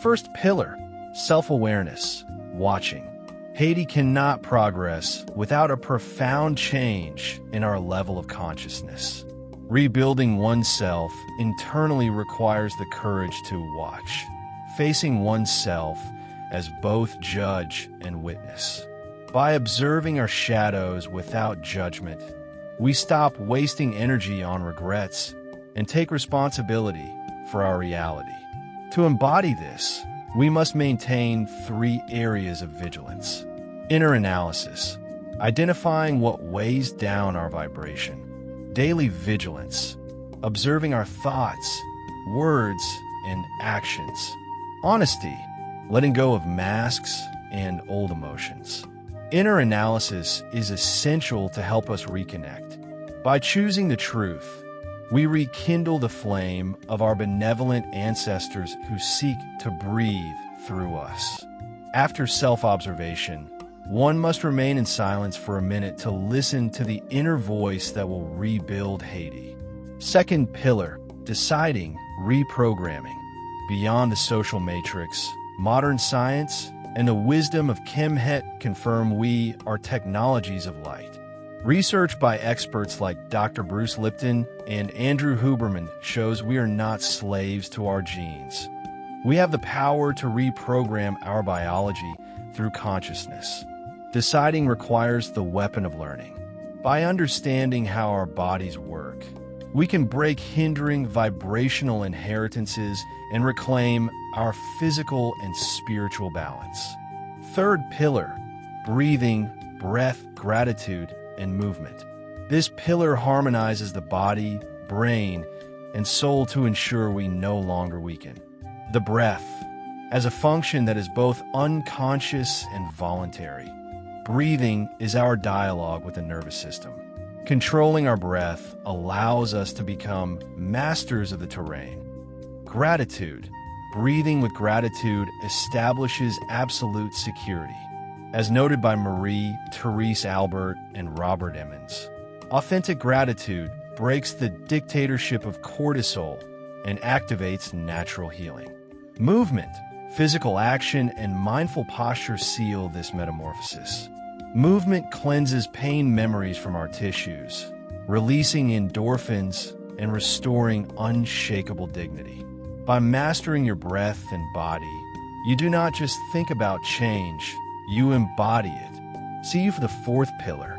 First pillar, self-awareness, watching. Haiti cannot progress without a profound change in our level of consciousness. Rebuilding oneself internally requires the courage to watch, facing oneself as both judge and witness. By observing our shadows without judgment, we stop wasting energy on regrets and take responsibility for our reality. To embody this, we must maintain 3 areas of vigilance. Inner analysis, identifying what weighs down our vibration. Daily vigilance, observing our thoughts, words, and actions. Honesty, letting go of masks and old emotions. Inner analysis is essential to help us reconnect. By choosing the truth, we rekindle the flame of our benevolent ancestors who seek to breathe through us. After self-observation, one must remain in silence for a minute to listen to the inner voice that will rebuild Haiti. Second pillar, deciding, reprogramming. Beyond the social matrix, modern science and the wisdom of Kim Het confirm we are technologies of light. Research by experts like Dr. Bruce Lipton and Andrew Huberman shows we are not slaves to our genes. We have the power to reprogram our biology through consciousness. Deciding requires the weapon of learning. By understanding how our bodies work, we can break hindering vibrational inheritances and reclaim our physical and spiritual balance. Third pillar, breathing, breath, gratitude, and movement. This pillar harmonizes the body, brain, and soul to ensure we no longer weaken. The breath, as a function that is both unconscious and voluntary. Breathing is our dialogue with the nervous system. Controlling our breath allows us to become masters of the terrain. Gratitude. Breathing with gratitude establishes absolute security. As noted by Marie, T.Albert, and Robert Emmons, authentic gratitude breaks the dictatorship of cortisol and activates natural healing. Movement. Physical action and mindful posture seal this metamorphosis. Movement cleanses pain memories from our tissues, releasing endorphins and restoring unshakable dignity. By mastering your breath and body, you do not just think about change, you embody it. See you for the fourth pillar,